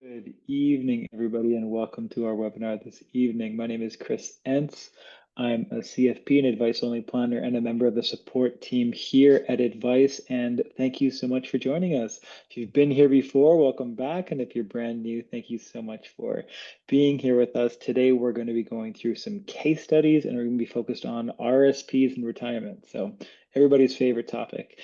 Good evening, everybody, and welcome to our webinar this evening. My name is Chris Entz. I'm a CFP and advice-only planner and a member of the support team here at Advice, and thank you so much for joining us. If you've been here before, welcome back, and if you're brand new, thank you so much for being here with us. Today, we're going to be going through some case studies, and we're going to be focused on RSPs and retirement, so everybody's favorite topic.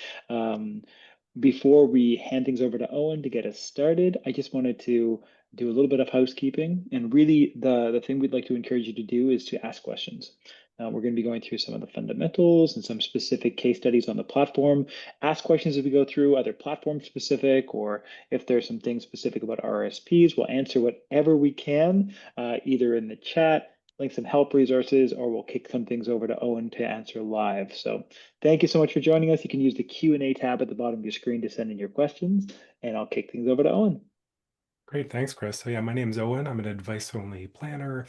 Before we hand things over to Owen to get us started, I just wanted to do a little bit of housekeeping. And really, the thing we'd like to encourage you to do is to ask questions. We're going to be going through some of the fundamentals and some specific case studies on the platform. Ask questions as we go through, either platform specific or if there's some things specific about RRSPs. We'll answer whatever we can, either in the chat, link some help resources, or we'll kick some things over to Owen to answer live. So thank you so much for joining us. You can use the Q&A tab at the bottom of your screen to send in your questions, and I'll kick things over to Owen. Great, thanks, Chris. So yeah, my name is Owen. I'm an advice-only planner,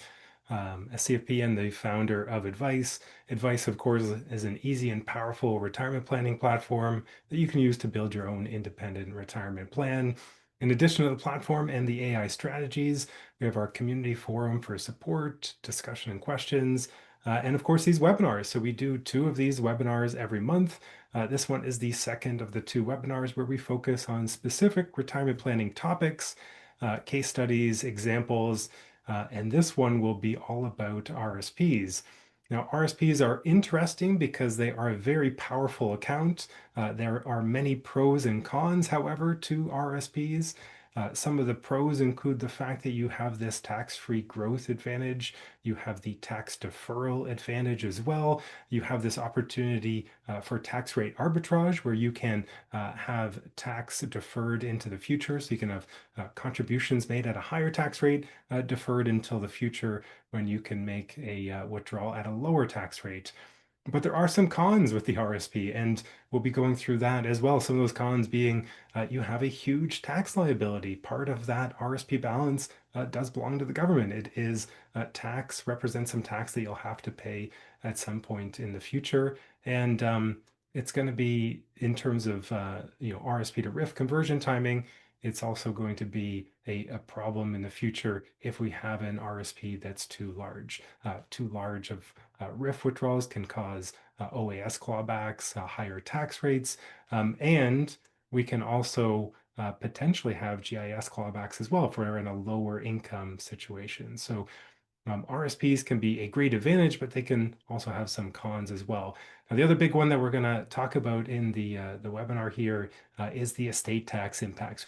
a CFP, and the founder of Advice. Advice, of course, is an easy and powerful retirement planning platform that you can use to build your own independent retirement plan. In addition to the platform and the AI strategies, we have our community forum for support, discussion, and questions. And of course, these webinars. So we do 2 of these webinars every month. This one is the second of the 2 webinars where we focus on specific retirement planning topics, case studies, examples, and this one will be all about RSPs. Now, RSPs are interesting because they are a very powerful account. There are many pros and cons, however, to RSPs. Some of the pros include the fact that you have this tax-free growth advantage. You have the tax deferral advantage as well. You have this opportunity for tax rate arbitrage where you can have tax deferred into the future. So you can have contributions made at a higher tax rate deferred until the future when you can make a withdrawal at a lower tax rate. But there are some cons with the RSP, and we'll be going through that as well. Some of those cons being you have a huge tax liability. Part of that RSP balance does belong to the government. It is tax, represents some tax that you'll have to pay at some point in the future. And it's going to be in terms of RSP to RRIF conversion timing. It's also going to be a problem in the future if we have an RSP that's too large. Too large of RRIF withdrawals can cause OAS clawbacks, higher tax rates, and we can also potentially have GIS clawbacks as well if we're in a lower income situation. So RSPs can be a great advantage, but they can also have some cons as well. Now, the other big one that we're going to talk about in the webinar here is the estate tax impacts.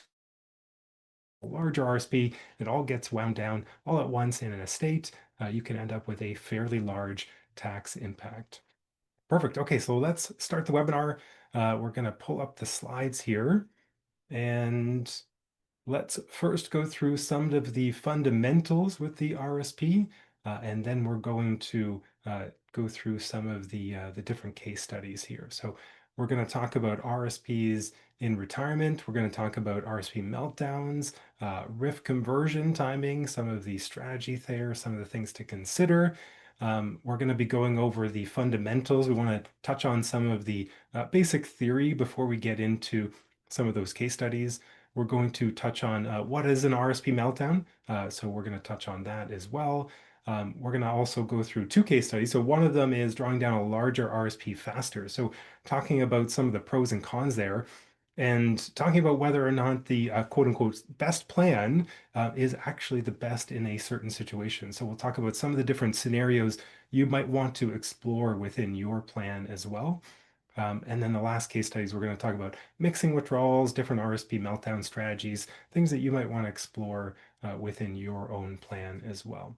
A larger RSP, it all gets wound down all at once in an estate. You can end up with a fairly large tax impact. Perfect. Okay, so let's start the webinar. We're going to pull up the slides here, and let's first go through some of the fundamentals with the RSP, and then we're going to go through some of the different case studies here. So we're going to talk about RSPs in retirement. We're going to talk about RSP meltdowns, RRIF conversion timing, some of the strategy there, some of the things to consider. We're going to be going over the fundamentals. We want to touch on some of the basic theory before we get into some of those case studies. We're going to touch on what is an RSP meltdown. So we're going to touch on that as well. We're going to also go through 2 case studies. So one of them is drawing down a larger RSP faster. So talking about some of the pros and cons there, and talking about whether or not the quote unquote best plan is actually the best in a certain situation. So we'll talk about some of the different scenarios you might want to explore within your plan as well. And then the last case studies, we're going to talk about mixing withdrawals, different RSP meltdown strategies, things that you might want to explore within your own plan as well.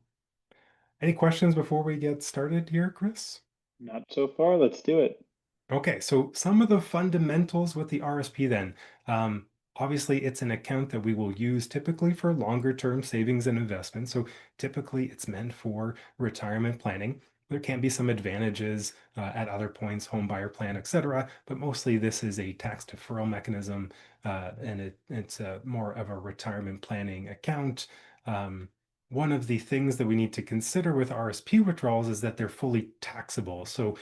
Any questions before we get started here, Chris? Not so far. Let's do it. Okay, so some of the fundamentals with the RSP then. Obviously, it's an account that we will use typically for longer term savings and investments. So typically it's meant for retirement planning. There can be some advantages at other points, home buyer plan, etc. But mostly this is a tax deferral mechanism and it's more of a retirement planning account. One of the things that we need to consider with RSP withdrawals is that they're fully taxable. So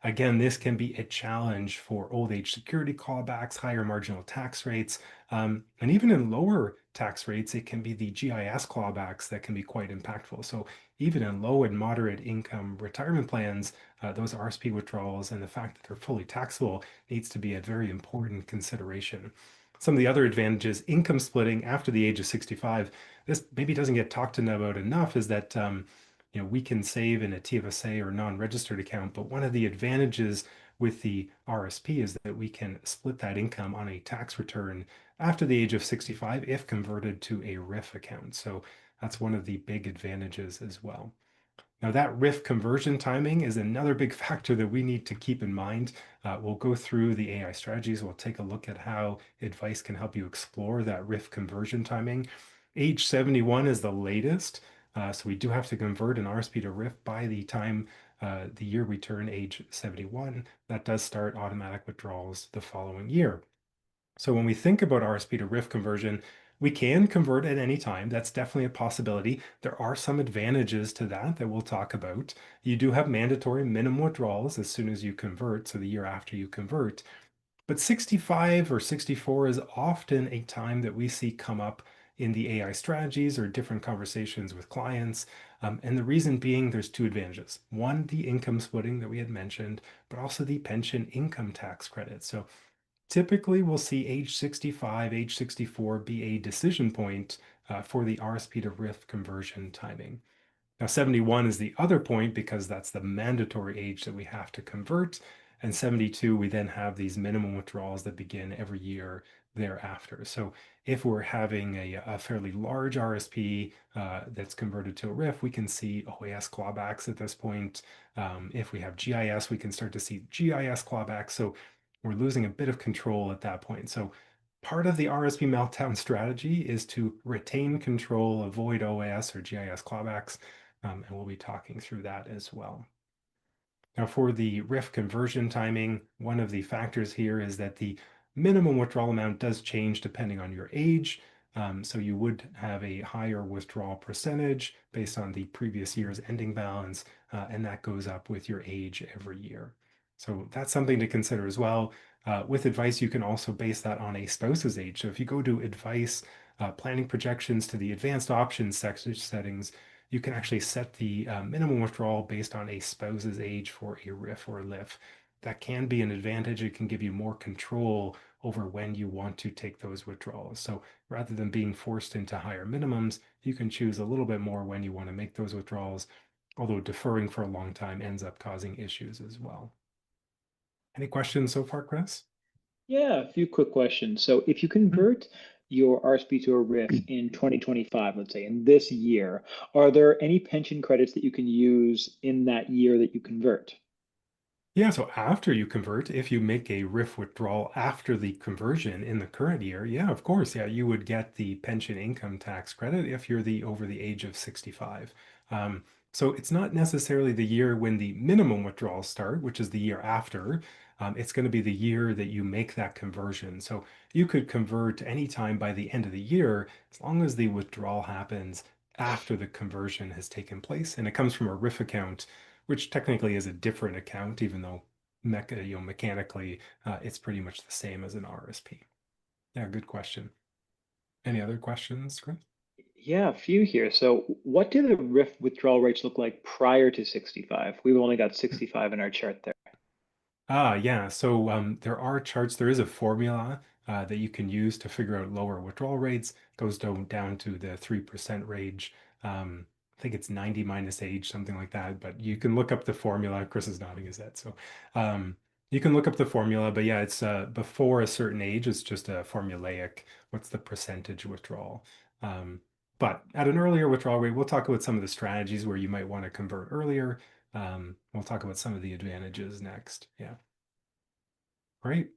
Again, this can be a challenge for old age security clawbacks, higher marginal tax rates, and even in lower tax rates, it can be the GIS clawbacks that can be quite impactful. So even in low and moderate income retirement plans, those RSP withdrawals and the fact that they're fully taxable needs to be a very important consideration. Some of the other advantages, income splitting after the age of 65, this maybe doesn't get talked about enough, is that we can save in a TFSA or non-registered account, but one of the advantages with the RSP is that we can split that income on a tax return after the age of 65 if converted to a RRIF account. So that's one of the big advantages as well. Now, that RRIF conversion timing is another big factor that we need to keep in mind. We'll go through the AI strategies. We'll take a look at how advice can help you explore that RRIF conversion timing. Age 71 is the latest. So we do have to convert an RSP to RRIF by the time the year we turn age 71. That does start automatic withdrawals the following year. So when we think about RSP to RRIF conversion, we can convert at any time. That's definitely a possibility. There are some advantages to that we'll talk about. You do have mandatory minimum withdrawals as soon as you convert, so the year after you convert. But 65 or 64 is often a time that we see come up in the AI strategies or different conversations with clients. And the reason being there's two advantages. One, the income splitting that we had mentioned, but also the pension income tax credit. So typically, we'll see age 65, age 64 be a decision point for the RSP to RRIF conversion timing. Now, 71 is the other point because that's the mandatory age that we have to convert. And 72, we then have these minimum withdrawals that begin every year thereafter. So if we're having a fairly large RSP that's converted to a RRIF, we can see OAS clawbacks at this point. If we have GIS, we can start to see GIS clawbacks. So we're losing a bit of control at that point. So part of the RSP meltdown strategy is to retain control, avoid OAS or GIS clawbacks, and we'll be talking through that as well. Now, for the RRIF conversion timing, one of the factors here is that the minimum withdrawal amount does change depending on your age. So you would have a higher withdrawal percentage based on the previous year's ending balance, and that goes up with your age every year. So that's something to consider as well. With advice, you can also base that on a spouse's age. So if you go to advice, planning projections to the advanced options settings, you can actually set the minimum withdrawal based on a spouse's age for a RRIF or a LIF. That can be an advantage. It can give you more control over when you want to take those withdrawals. So rather than being forced into higher minimums, you can choose a little bit more when you want to make those withdrawals, although deferring for a long time ends up causing issues as well. Any questions so far, Chris? Yeah, a few quick questions. So if you convert your RSP to a RIF in 2025, let's say in this year, are there any pension credits that you can use in that year that you convert? Yeah, so after you convert, if you make a RRIF withdrawal after the conversion in the current year, yeah, of course, yeah, you would get the pension income tax credit if you're over the age of 65. Um, so it's not necessarily the year when the minimum withdrawals start, which is the year after. It's going to be the year that you make that conversion. So you could convert anytime by the end of the year, as long as the withdrawal happens after the conversion has taken place, and it comes from a RRIF account, which technically is a different account, even though mechanically it's pretty much the same as an RSP. Yeah, good question. Any other questions, Chris? Yeah, a few here. So what do the RIF withdrawal rates look like prior to 65? We've only got 65 in our chart there. Yeah. So there are charts. There is a formula that you can use to figure out lower withdrawal rates. Goes down to the 3% range. I think it's 90 minus age, something like that. But you can look up the formula. Chris is nodding his head. So you can look up the formula. But yeah, it's before a certain age. It's just a formulaic. What's the percentage withdrawal? Um, but at an earlier withdrawal rate, we'll talk about some of the strategies where you might want to convert earlier. We'll talk about some of the advantages next. Yeah. Great.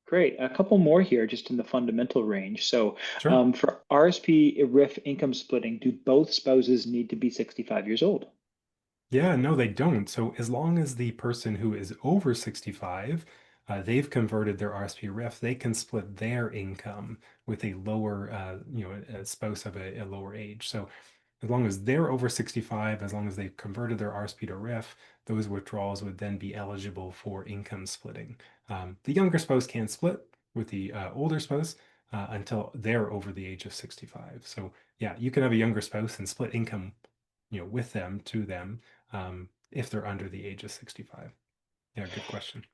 Great. A couple more here, just in the fundamental range. So Sure. for RSP RIF income splitting, do both spouses need to be 65 years old? Yeah, no, they don't. So as long as the person who is over 65, they've converted their RSP RIF, they can split their income with a lower, a spouse of a lower age. So As long as they're over 65, as long as they've converted their RSP to RRIF, those withdrawals would then be eligible for income splitting. The younger spouse can't split with the older spouse until they're over the age of 65. So yeah, you can have a younger spouse and split income, with them to them if they're under the age of 65. Yeah, good question.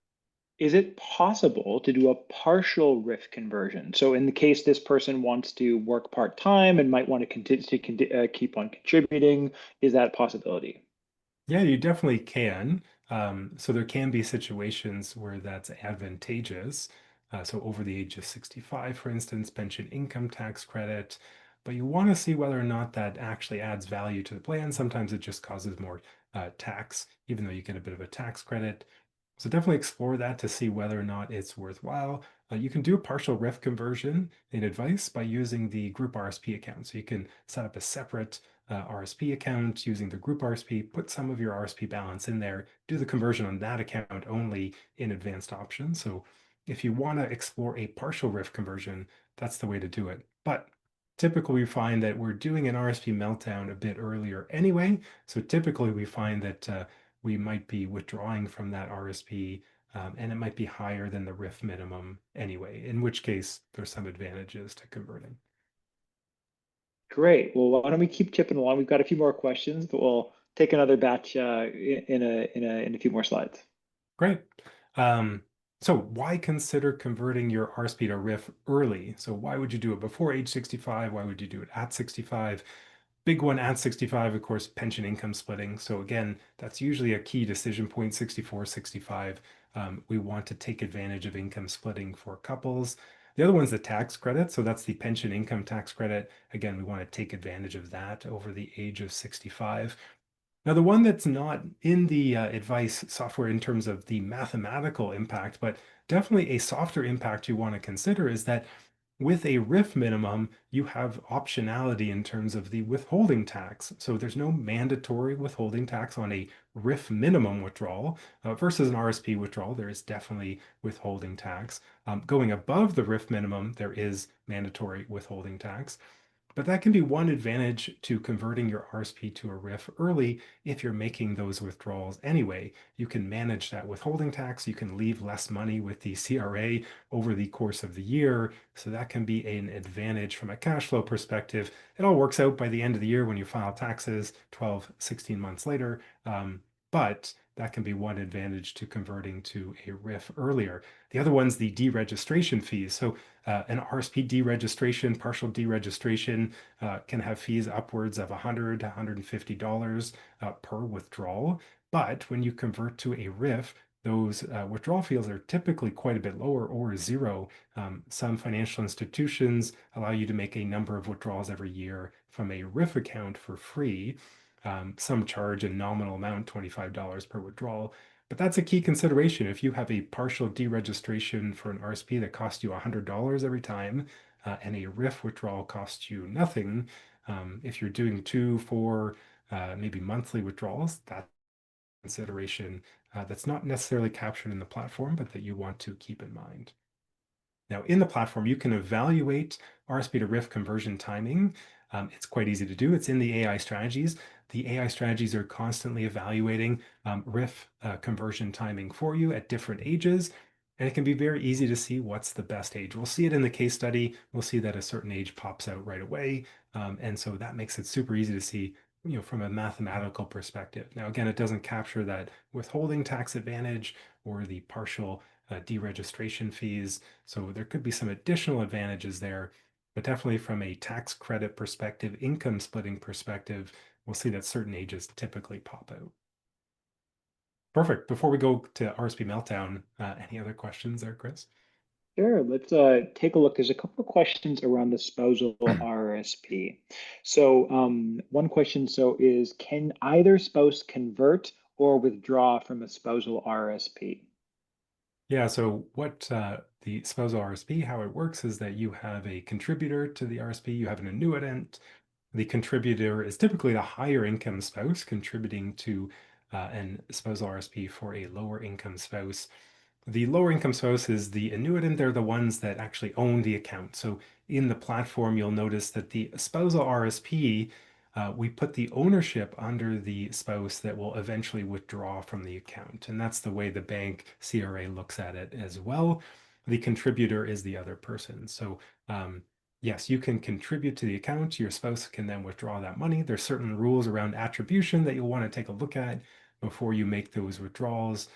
Is it possible to do a partial RIF conversion? So in the case this person wants to work part-time and might want to continue to keep on contributing, is that a possibility? Yeah, you definitely can. So there can be situations where that's advantageous. So over the age of 65, for instance, pension income tax credit. But you want to see whether or not that actually adds value to the plan. Sometimes it just causes more tax, even though you get a bit of a tax credit. So definitely explore that to see whether or not it's worthwhile. You can do a partial RIF conversion in advice by using the group RSP account. So you can set up a separate RSP account using the group RSP, put some of your RSP balance in there, do the conversion on that account only in advanced options. So if you want to explore a partial RIF conversion, that's the way to do it. But typically we find that we're doing an RSP meltdown a bit earlier anyway. So typically we find that we might be withdrawing from that RSP and it might be higher than the RIF minimum anyway, in which case there's some advantages to converting. Great. Well, why don't we keep chipping along? We've got a few more questions, but we'll take another batch in a few more slides. Great. Um, so why consider converting your RSP to RIF early? So why would you do it before age 65? Why would you do it at 65? Big one at 65, of course, pension income splitting. So again, that's usually a key decision point, 64, 65. We want to take advantage of income splitting for couples. The other one's the tax credit. So that's the pension income tax credit. Again, we want to take advantage of that over the age of 65. Now, the one that's not in the advice software in terms of the mathematical impact, but definitely a softer impact you want to consider is that with a RIF minimum, you have optionality in terms of the withholding tax. So there's no mandatory withholding tax on a RIF minimum withdrawal versus an RSP withdrawal. There is definitely withholding tax. Going above the RIF minimum, there is mandatory withholding tax. But that can be one advantage to converting your RSP to a RIF early if you're making those withdrawals anyway. You can manage that withholding tax. You can leave less money with the CRA over the course of the year. So that can be an advantage from a cash flow perspective. It all works out by the end of the year when you file taxes 12, 16 months later. But that can be one advantage to converting to a RIF earlier. The other one's the deregistration fees. So an RSP deregistration, partial deregistration can have fees upwards of $100 to $150 per withdrawal. But when you convert to a RIF, those withdrawal fees are typically quite a bit lower or zero. Some financial institutions allow you to make a number of withdrawals every year from a RIF account for free. Some charge a nominal amount, $25 per withdrawal. But that's a key consideration. If you have a partial deregistration for an RSP that costs you $100 every time, and a RIF withdrawal costs you nothing, if you're doing 2, 4, maybe monthly withdrawals, that's a consideration that's not necessarily captured in the platform, but that you want to keep in mind. Now, in the platform, you can evaluate RSP to RIF conversion timing. It's quite easy to do. It's in the AI strategies. The AI strategies are constantly evaluating RIF conversion timing for you at different ages. And it can be very easy to see what's the best age. We'll see it in the case study. We'll see that a certain age pops out right away. And so that makes it super easy to see, from a mathematical perspective. Now, again, it doesn't capture that withholding tax advantage or the partial deregistration fees. So there could be some additional advantages there, but definitely from a tax credit perspective, income splitting perspective, we'll see that certain ages typically pop out. Perfect. Before we go to RSP Meltdown, any other questions there, Chris? Sure. Let's take a look. There's a couple of questions around the spousal RRSP. So one question is, can either spouse convert or withdraw from a spousal RRSP? Yeah, so what the spousal RSP, how it works is that you have a contributor to the RSP, you have an annuitant. The contributor is typically the higher income spouse contributing to an spousal RSP for a lower income spouse. The lower income spouse is the annuitant. They're the ones that actually own the account. So in the platform, you'll notice that the spousal RSP we put the ownership under the spouse that will eventually withdraw from the account. And that's the way the bank CRA looks at it as well. The contributor is the other person. So, yes, you can contribute to the account. Your spouse can then withdraw that money. There's certain rules around attribution that you'll want to take a look at before you make those withdrawals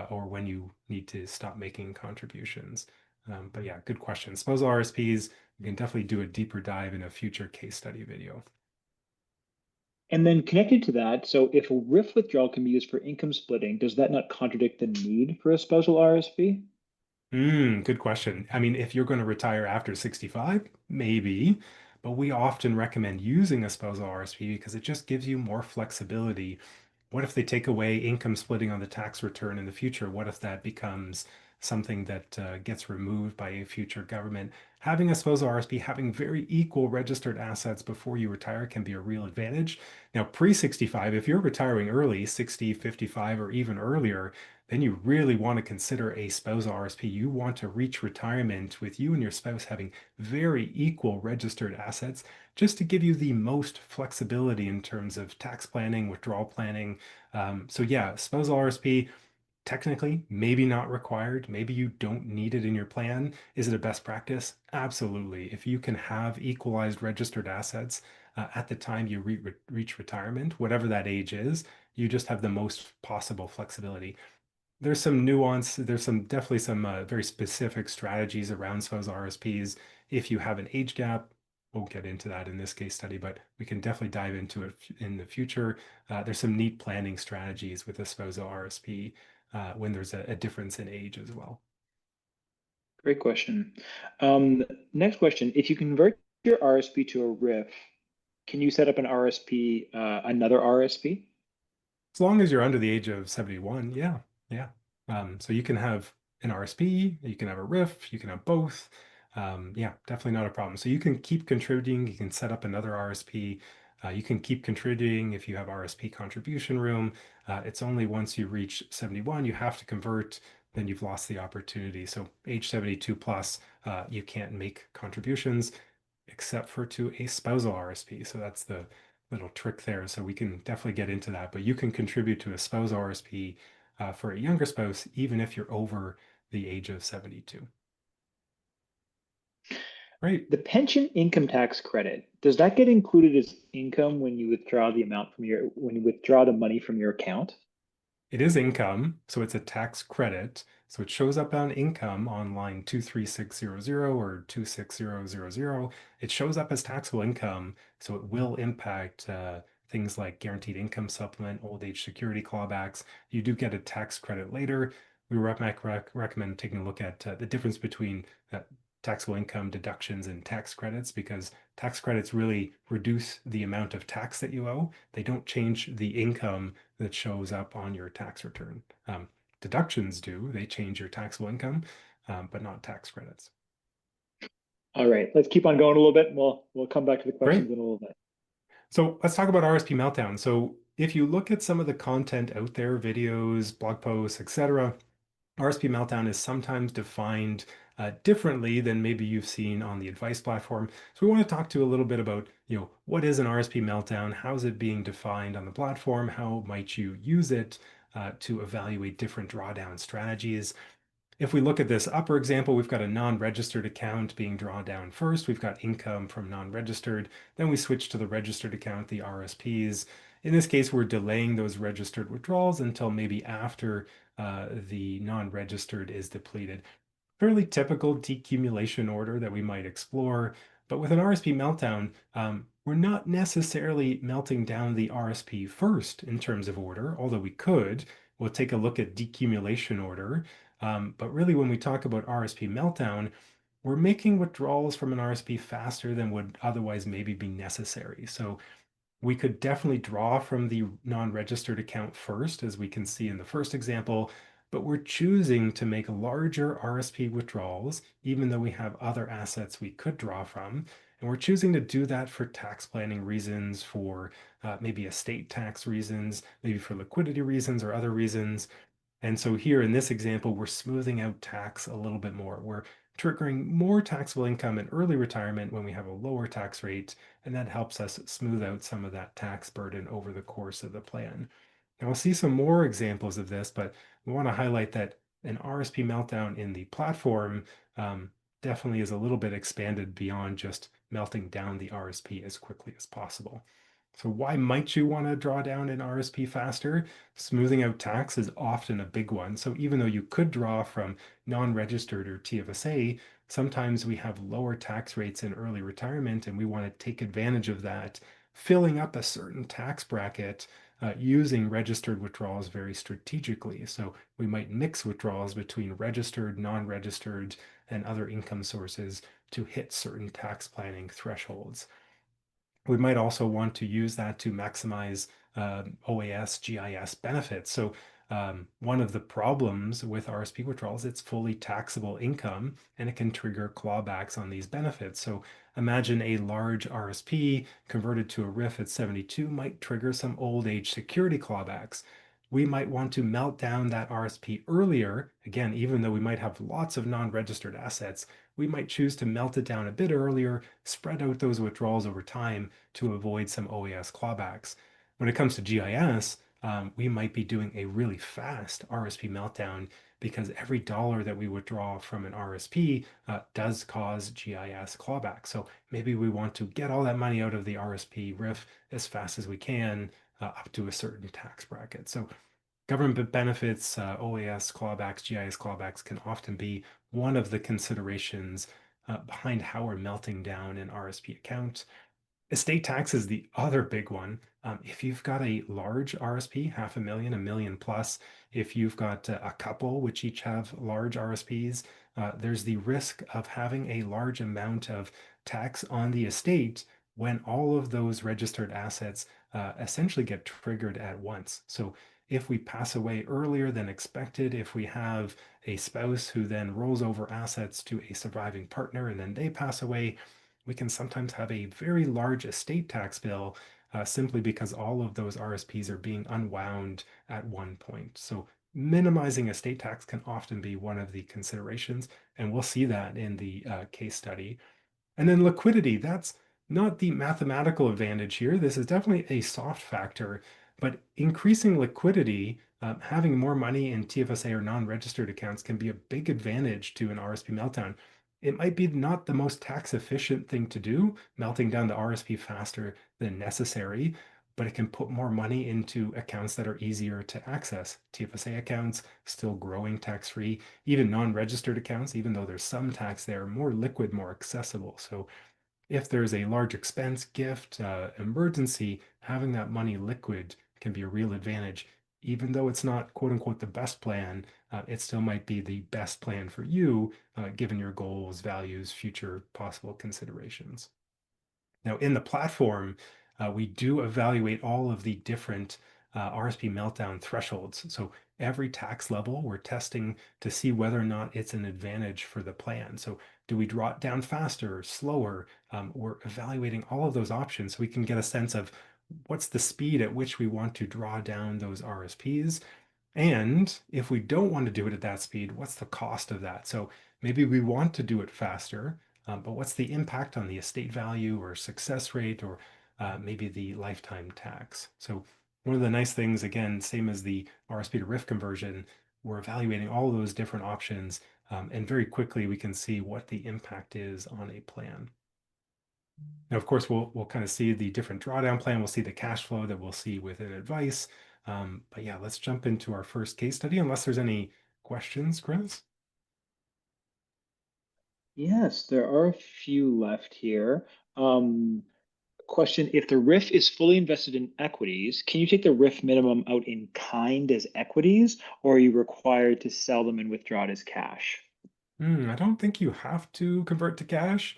or when you need to stop making contributions. But yeah, good question. Spousal RSPs, we can definitely do a deeper dive in a future case study video. And then connected to that, so if a RRIF withdrawal can be used for income splitting, does that not contradict the need for a spousal RSP? Good question. I mean, if you're going to retire after 65, maybe, but we often recommend using a spousal RSP because it just gives you more flexibility. What if they take away income splitting on the tax return in the future? What if that becomes something that gets removed by a future government? Having a spousal RSP, having very equal registered assets before you retire can be a real advantage. Now, pre-65, if you're retiring early, 60, 55, or even earlier, then you really want to consider a spousal RSP. You want to reach retirement with you and your spouse having very equal registered assets just to give you the most flexibility in terms of tax planning, withdrawal planning. So yeah, spousal RSP, technically, maybe not required. Maybe you don't need it in your plan. Is it a best practice? Absolutely. If you can have equalized registered assets at the time you reach retirement, whatever that age is, you just have the most possible flexibility. There's some nuance. There's some definitely some very specific strategies around SO's RSPs. If you have an age gap, won't get into that in this case study, but we can definitely dive into it in the future. There's some neat planning strategies with a SPOSA RSP when there's a difference in age as well. Great question. Next question, if you convert your RSP to a RRIF, can you set up an RSP, another RSP? As long as you're under the age of 71, yeah, yeah. So you can have an RSP, you can have a RIF, you can have both. Yeah, definitely not a problem. So you can keep contributing, you can set up another RSP, you can keep contributing if you have RSP contribution room. It's only once you reach 71, you have to convert, then you've lost the opportunity. So age 72 plus, you can't make contributions except for to a spousal RSP. So that's the little trick there. So we can definitely get into that, but you can contribute to a spousal RSP for a younger spouse, even if you're over the age of 72. Right. The pension income tax credit, does that get included as income when you withdraw the amount from when you withdraw the money from your account? It is income, so it's a tax credit. So it shows up on income on line 23600 or 26000. It shows up as taxable income, so it will impact things like guaranteed income supplement, old age security clawbacks. You do get a tax credit later. We recommend taking a look at the difference between taxable income deductions and tax credits because tax credits really reduce the amount of tax that you owe. They don't change the income that shows up on your tax return. Deductions do, they change your taxable income, but not tax credits. All right, let's keep on going a little bit. And we'll come back to the questions Great. in a little bit. So let's talk about RSP Meltdown. So if you look at some of the content out there, videos, blog posts, etc., RSP Meltdown is sometimes defined differently than maybe you've seen on the advice platform. So we want to talk to a little bit about, what is an RSP Meltdown? How is it being defined on the platform? How might you use it to evaluate different drawdown strategies? If we look at this upper example, we've got a non-registered account being drawn down first. We've got income from non-registered. Then we switch to the registered account, the RSPs. In this case, we're delaying those registered withdrawals until maybe after the non-registered is depleted. Fairly typical decumulation order that we might explore. But with an RSP meltdown, we're not necessarily melting down the RSP first in terms of order, although we could. We'll take a look at decumulation order. But really, when we talk about RSP meltdown, we're making withdrawals from an RSP faster than would otherwise maybe be necessary. So we could definitely draw from the non-registered account first, as we can see in the first example, but we're choosing to make larger RSP withdrawals, even though we have other assets we could draw from. And we're choosing to do that for tax planning reasons, for maybe estate tax reasons, maybe for liquidity reasons or other reasons. And so here in this example, we're smoothing out tax a little bit more. We're triggering more taxable income in early retirement when we have a lower tax rate, and that helps us smooth out some of that tax burden over the course of the plan. Now, we'll see some more examples of this, but we want to highlight that an RSP meltdown in the platform definitely is a little bit expanded beyond just melting down the RSP as quickly as possible. So why might you want to draw down an RSP faster? Smoothing out tax is often a big one. So even though you could draw from non-registered or TFSA, sometimes we have lower tax rates in early retirement and we want to take advantage of that, filling up a certain tax bracket using registered withdrawals very strategically. So we might mix withdrawals between registered, non-registered, and other income sources to hit certain tax planning thresholds. We might also want to use that to maximize OAS, GIS benefits. So one of the problems with RSP withdrawals, it's fully taxable income and it can trigger clawbacks on these benefits. So imagine a large RSP converted to a RRIF at 72 might trigger some old age security clawbacks. We might want to melt down that RSP earlier. Again, even though we might have lots of non-registered assets, we might choose to melt it down a bit earlier, spread out those withdrawals over time to avoid some OAS clawbacks. When it comes to GIS, we might be doing a really fast RSP meltdown because every dollar that we withdraw from an RSP does cause GIS clawback. So maybe we want to get all that money out of the RSP RRIF as fast as we can up to a certain tax bracket. So government benefits, OAS clawbacks, GIS clawbacks can often be one of the considerations behind how we're melting down an RSP account. Estate tax is the other big one. If you've got a large RSP, 500,000, a million plus, if you've got a couple which each have large RSPs, there's the risk of having a large amount of tax on the estate when all of those registered assets essentially get triggered at once. So if we pass away earlier than expected, if we have a spouse who then rolls over assets to a surviving partner and then they pass away, we can sometimes have a very large estate tax bill simply because all of those RSPs are being unwound at one point. So minimizing estate tax can often be one of the considerations, and we'll see that in the case study. And then liquidity, that's not the mathematical advantage here. This is definitely a soft factor, but increasing liquidity, having more money in TFSA or non-registered accounts can be a big advantage to an RSP meltdown. It might be not the most tax efficient thing to do, melting down the RSP faster than necessary, but it can put more money into accounts that are easier to access. TFSA accounts still growing tax-free, even non-registered accounts, even though there's some tax there, more liquid, more accessible. So if there's a large expense, gift, emergency, having that money liquid can be a real advantage. Even though it's not quote unquote the best plan, it still might be the best plan for you, given your goals, values, future possible considerations. Now, in the platform, we do evaluate all of the different RSP meltdown thresholds. So every tax level, we're testing to see whether or not it's an advantage for the plan. So do we draw it down faster, slower? We're evaluating all of those options so we can get a sense of what's the speed at which we want to draw down those RSPs. And if we don't want to do it at that speed, what's the cost of that? So maybe we want to do it faster, but what's the impact on the estate value or success rate or maybe the lifetime tax? So one of the nice things, again, same as the RSP to RRIF conversion, we're evaluating all those different options, and very quickly we can see what the impact is on a plan. Now, of course, we'll kind of see the different drawdown plan. We'll see the cash flow that we'll see within advice. But yeah, let's jump into our first case study, unless there's any questions, Chris. Yes, there are a few left here. Question, if the RIF is fully invested in equities, can you take the RIF minimum out in kind as equities, or are you required to sell them and withdraw it as cash? I don't think you have to convert to cash.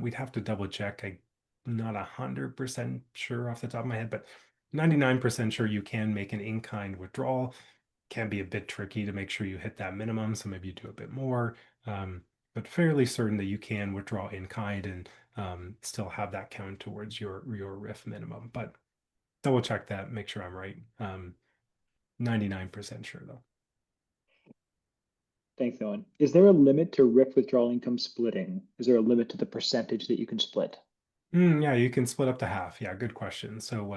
We'd have to double check. I'm not 100% sure off the top of my head, but 99% sure you can make an in-kind withdrawal. Can be a bit tricky to make sure you hit that minimum, so maybe you do a bit more. But fairly certain that you can withdraw in kind and still have that count towards your RIF minimum. But double check that, make sure I'm right. 99% sure though. Thanks, Owen. Is there a limit to RRIF withdrawal income splitting? Is there a limit to the percentage that you can split? Yeah, you can split up to half. Yeah, good question. So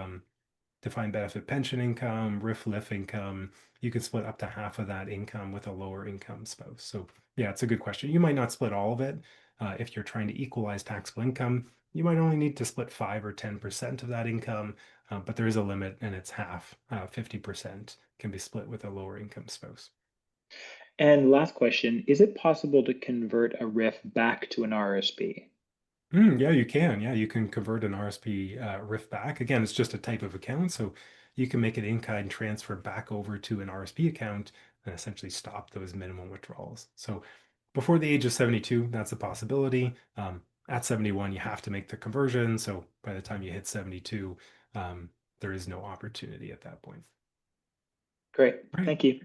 defined benefit pension income, RIF income, you can split up to half of that income with a lower income spouse. So yeah, it's a good question. You might not split all of it. If you're trying to equalize taxable income, you might only need to split 5 or 10% of that income, but there is a limit and it's half. 50% can be split with a lower income spouse. And last question, is it possible to convert a RRIF back to an RRSP? Yeah, you can. Yeah, you can convert an RSP RIF back. Again, it's just a type of account, so you can make an in-kind transfer back over to an RSP account and essentially stop those minimum withdrawals. So before the age of 72, that's a possibility. At 71, you have to make the conversion. So by the time you hit 72, um, there is no opportunity at that point. Great, All right. thank you.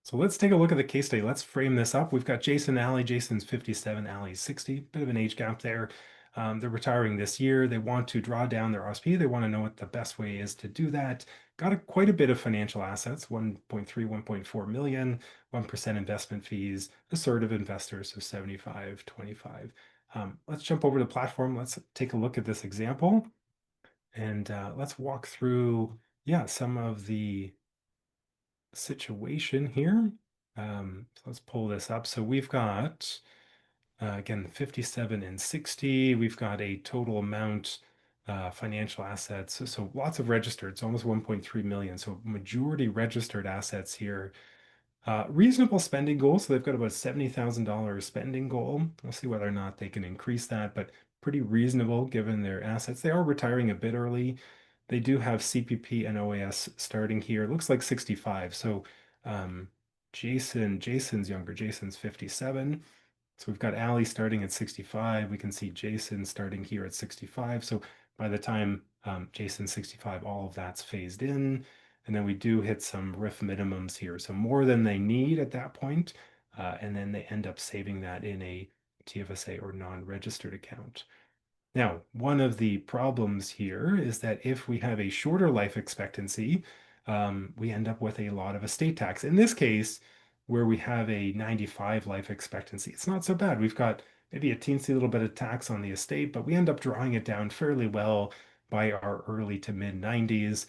So let's take a look at the case study. Let's frame this up. We've got Jason and Allie. Jason's 57, Allie's 60. Bit of an age gap there. They're retiring this year. They want to draw down their RSP. They want to know what the best way is to do that. Got quite a bit of financial assets, 1.3, 1.4 million, 1% investment fees, assertive investors, so 75, 25. Let's jump over to the platform. Let's take a look at this example and let's walk through, yeah, some of the situation here. So let's pull this up. So we've got, again, 57 and 60. We've got a total amount, financial assets. So lots of registered, it's almost 1.3 million. So majority registered assets here. Reasonable spending goal. So they've got about $70,000 spending goal. We'll see whether or not they can increase that, but pretty reasonable given their assets. They are retiring a bit early. They do have CPP and OAS starting here. It looks like 65. So um, Jason's younger. Jason's 57. So we've got Allie starting at 65. We can see Jason starting here at 65. So by the time Jason's 65, all of that's phased in. And then we do hit some RIF minimums here. So more than they need at that point. And then they end up saving that in a TFSA or non-registered account. Now, one of the problems here is that if we have a shorter life expectancy, we end up with a lot of estate tax. In this case, where we have a 95 life expectancy, it's not so bad. We've got maybe a teensy little bit of tax on the estate, but we end up drawing it down fairly well by our early to mid 90s.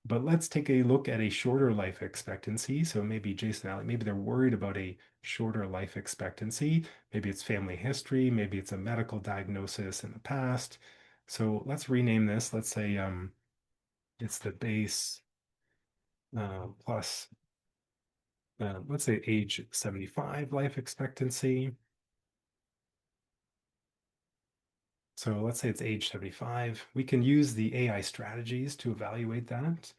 But let's take a look at a shorter life expectancy. So maybe Jason Alley, maybe they're worried about a shorter life expectancy. Maybe it's family history, maybe it's a medical diagnosis in the past. So let's rename this. Let's say it's the base plus, let's say age 75 life expectancy. So let's say it's age 75. We can use the AI strategies to evaluate that.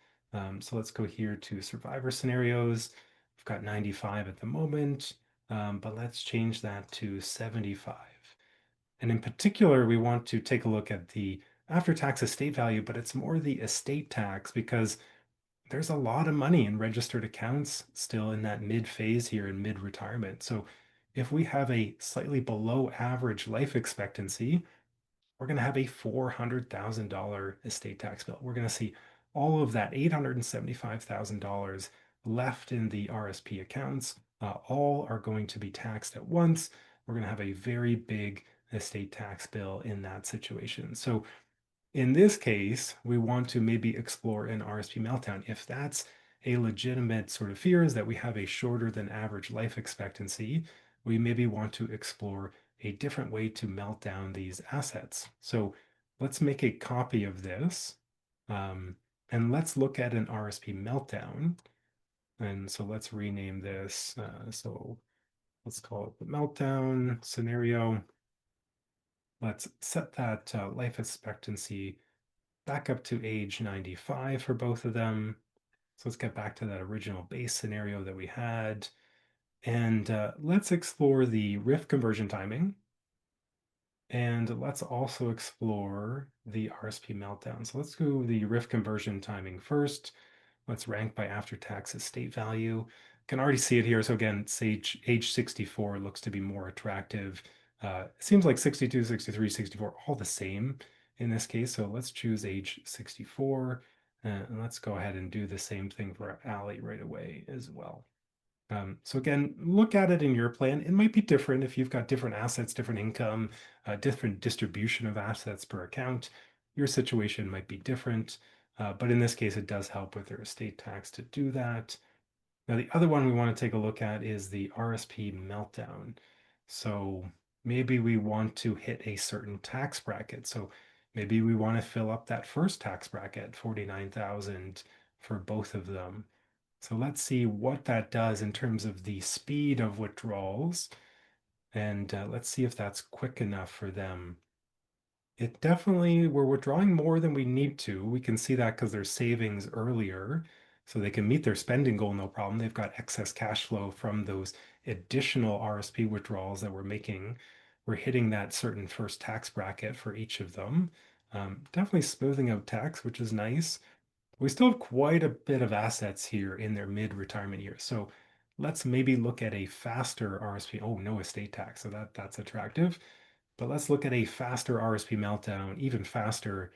So let's go here to survivor scenarios. We've got 95 at the moment, but let's change that to 75. And in particular, we want to take a look at the after-tax estate value, but it's more the estate tax because there's a lot of money in registered accounts still in that mid phase here in mid-retirement. So if we have a slightly below average life expectancy, we're going to have a $400,000 estate tax bill. We're going to see all of that $875,000 left in the RSP accounts. All are going to be taxed at once. We're going to have a very big estate tax bill in that situation. So in this case, we want to maybe explore an RSP meltdown. If that's a legitimate sort of fear is that we have a shorter than average life expectancy, we maybe want to explore a different way to melt down these assets. So let's make a copy of this and let's look at an RSP meltdown. And so let's rename this. So let's call it the meltdown scenario. Let's set that life expectancy back up to age 95 for both of them. So let's get back to that original base scenario that we had. And let's explore the RIF conversion timing. And let's also explore the RSP meltdown. So let's do the RIF conversion timing first. Let's rank by after-tax estate value. Can already see it here. So again, age 64 looks to be more attractive. It seems like 62, 63, 64, all the same in this case. So let's choose age 64. And let's go ahead and do the same thing for Allie right away as well. So again, look at it in your plan. It might be different if you've got different assets, different income, different distribution of assets per account. Your situation might be different, but in this case, it does help with your estate tax to do that. Now, the other one we want to take a look at is the RSP meltdown. So maybe we want to hit a certain tax bracket. So maybe we want to fill up that first tax bracket, 49,000 for both of them. So let's see what that does in terms of the speed of withdrawals. And let's see if that's quick enough for them. It definitely, we're withdrawing more than we need to. We can see that because there's savings earlier. So they can meet their spending goal, no problem. They've got excess cash flow from those additional RSP withdrawals that we're making. We're hitting that certain first tax bracket for each of them. Definitely smoothing out tax, which is nice. We still have quite a bit of assets here in their mid-retirement years. So let's maybe look at a faster RSP. Oh, no estate tax. So that's attractive. But let's look at a faster RSP meltdown, even faster.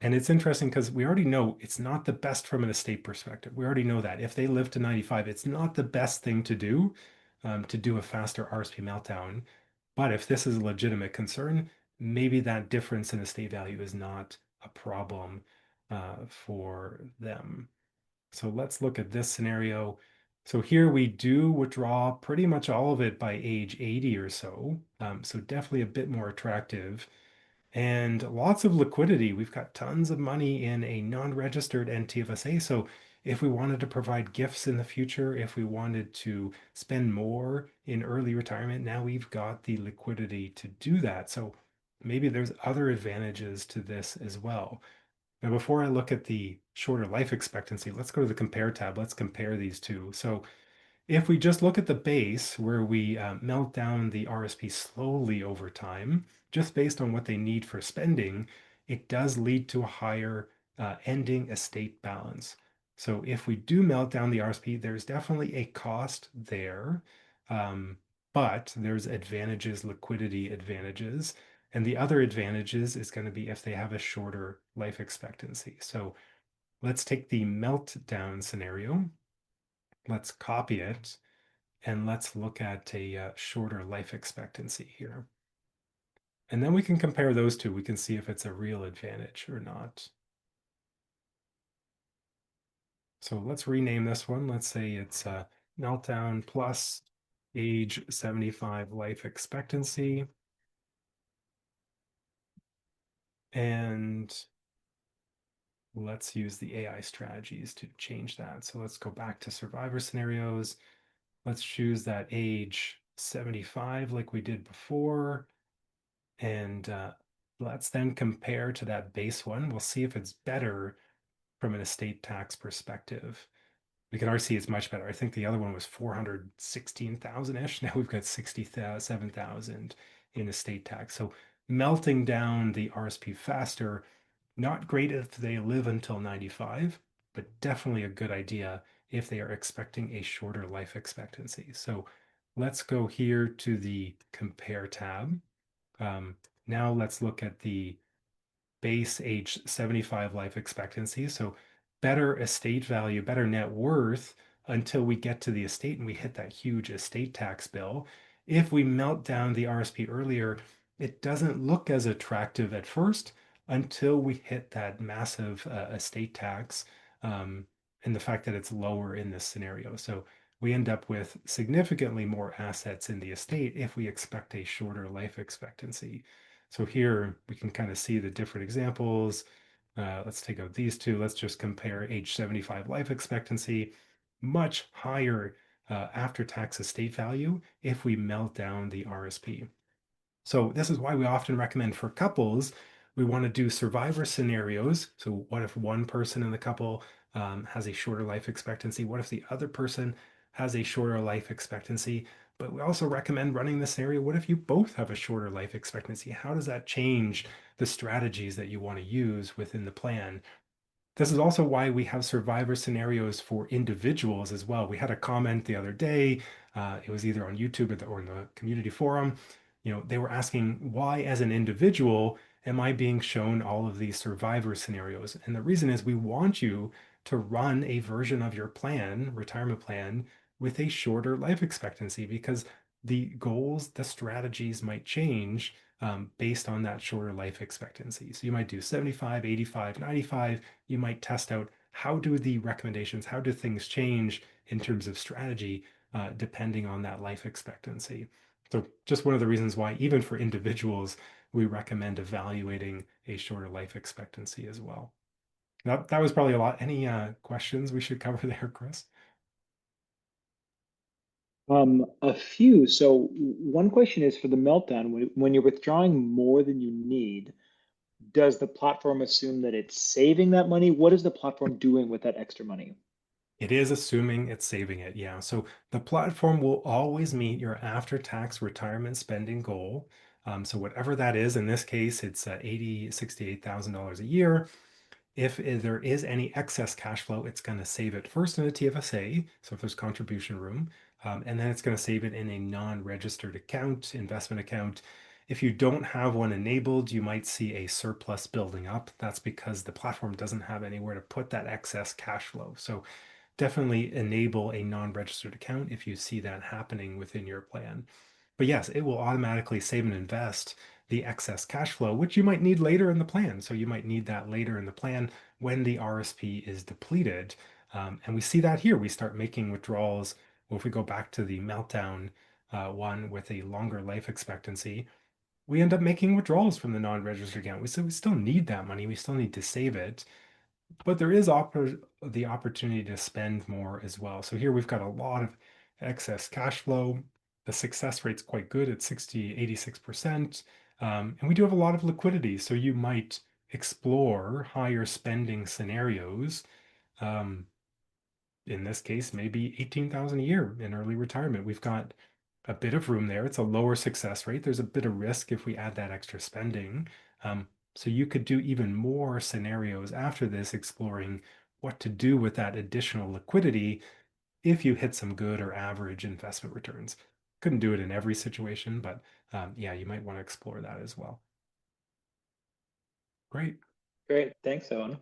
And it's interesting because we already know it's not the best from an estate perspective. We already know that if they live to 95, it's not the best thing to do a faster RSP meltdown. But if this is a legitimate concern, maybe that difference in estate value is not a problem for them. So let's look at this scenario. So here we do withdraw pretty much all of it by age 80 or so. So definitely a bit more attractive and lots of liquidity. We've got tons of money in a non-registered NTFSA. So if we wanted to provide gifts in the future, if we wanted to spend more in early retirement, now we've got the liquidity to do that. So maybe there's other advantages to this as well. Now, before I look at the shorter life expectancy, let's go to the compare tab. Let's compare these two. So if we just look at the base where we melt down the RSP slowly over time, just based on what they need for spending, it does lead to a higher ending estate balance. So if we do melt down the RSP, there's definitely a cost there, um, but there's advantages, liquidity advantages. And the other advantages is going to be if they have a shorter life expectancy. So let's take the meltdown scenario. Let's copy it and let's look at a shorter life expectancy here. And then we can compare those two. We can see if it's a real advantage or not. So let's rename this one. Let's say it's Meltdown plus age 75 life expectancy. And let's use the AI strategies to change that. So let's go back to survivor scenarios. Let's choose that age 75 like we did before. And let's then compare to that base one. We'll see if it's better from an estate tax perspective. We can already see it's much better. I think the other one was 416,000-ish. Now we've got 67,000 in estate tax. So melting down the RSP faster, not great if they live until 95, but definitely a good idea if they are expecting a shorter life expectancy. So let's go here to the compare tab. Now let's look at the base age 75 life expectancy. So better estate value, better net worth until we get to the estate and we hit that huge estate tax bill. If we melt down the RSP earlier, it doesn't look as attractive at first until we hit that massive estate tax and the fact that it's lower in this scenario. So we end up with significantly more assets in the estate if we expect a shorter life expectancy. So here we can kind of see the different examples. Let's take out these two. Let's just compare age 75 life expectancy, much higher after-tax estate value if we melt down the RSP. So this is why we often recommend for couples, we want to do survivor scenarios. So what if one person in the couple has a shorter life expectancy? What if the other person has a shorter life expectancy? But we also recommend running the scenario. What if you both have a shorter life expectancy? How does that change the strategies that you want to use within the plan? This is also why we have survivor scenarios for individuals as well. We had a comment the other day. It was either on YouTube or in the community forum. You know, they were asking why, as an individual, am I being shown all of these survivor scenarios? And the reason is we want you to run a version of your plan, retirement plan, with a shorter life expectancy because the goals, the strategies might change based on that shorter life expectancy. So you might do 75, 85, 95. You might test out how do the recommendations, how do things change in terms of strategy depending on that life expectancy. So just one of the reasons why, even for individuals, we recommend evaluating a shorter life expectancy as well. That was probably a lot. Any questions we should cover there, Chris? A few. So one question is for the meltdown, when you're withdrawing more than you need, does the platform assume that it's saving that money? What is the platform doing with that extra money? It is assuming it's saving it, yeah. So the platform will always meet your after-tax retirement spending goal. So whatever that is, in this case, it's $68,000 a year. If there is any excess cash flow, it's going to save it first in a TFSA, so if there's contribution room, and then it's going to save it in a non-registered account, investment account. If you don't have one enabled, you might see a surplus building up. That's because the platform doesn't have anywhere to put that excess cash flow. So definitely enable a non-registered account if you see that happening within your plan. But yes, it will automatically save and invest the excess cash flow, which you might need later in the plan. So you might need that later in the plan when the RSP is depleted. And we see that here. We start making withdrawals. Well, if we go back to the meltdown one with a longer life expectancy, we end up making withdrawals from the non-registered account. We still need that money. We still need to save it, but there is the opportunity to spend more as well. So here we've got a lot of excess cash flow. The success rate's quite good at 60, 86%. And we do have a lot of liquidity. So you might explore higher spending scenarios. Um, in this case, maybe 18,000 a year in early retirement. We've got a bit of room there. It's a lower success rate. There's a bit of risk if we add that extra spending. So you could do even more scenarios after this, exploring what to do with that additional liquidity if you hit some good or average investment returns. Couldn't do it in every situation, but yeah, you might want to explore that as well. Great. Great, thanks, Owen.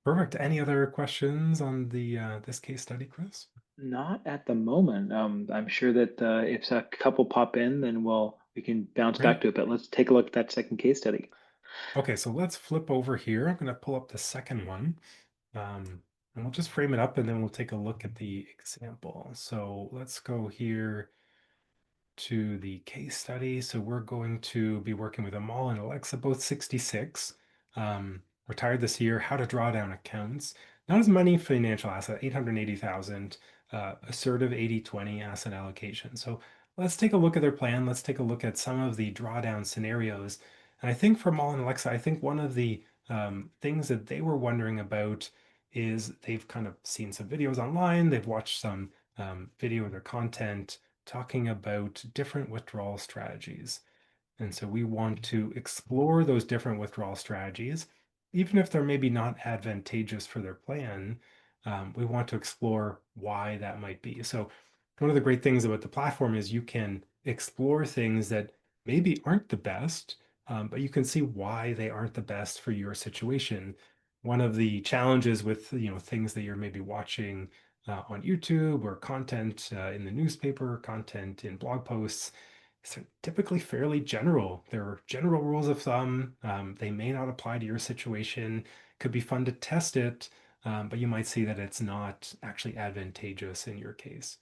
Perfect. Any other questions on the this case study, Chris? Not at the moment. I'm sure that if a couple pop in, then we can bounce back Great. to it. But let's take a look at that second case study. Okay, so let's flip over here. I'm going to pull up the second one. And we'll just frame it up and then we'll take a look at the example. So let's go here to the case study. So we're going to be working with Amal and Alexa, both 66, retired this year, how to draw down accounts. Not as many financial asset, 880,000, assertive 80/20 asset allocation. So let's take a look at their plan. Let's take a look at some of the drawdown scenarios. And I think for Amal and Alexa, I think one of the things that they were wondering about is they've kind of seen some videos online, they've watched some video of their content talking about different withdrawal strategies. And so we want to explore those different withdrawal strategies, even if they're maybe not advantageous for their plan. We want to explore why that might be. So one of the great things about the platform is you can explore things that maybe aren't the best, but you can see why they aren't the best for your situation. One of the challenges with things that you're maybe watching on YouTube or content in the newspaper, content in blog posts, so typically fairly general. There are general rules of thumb. They may not apply to your situation. Could be fun to test it, but you might see that it's not actually advantageous in your case.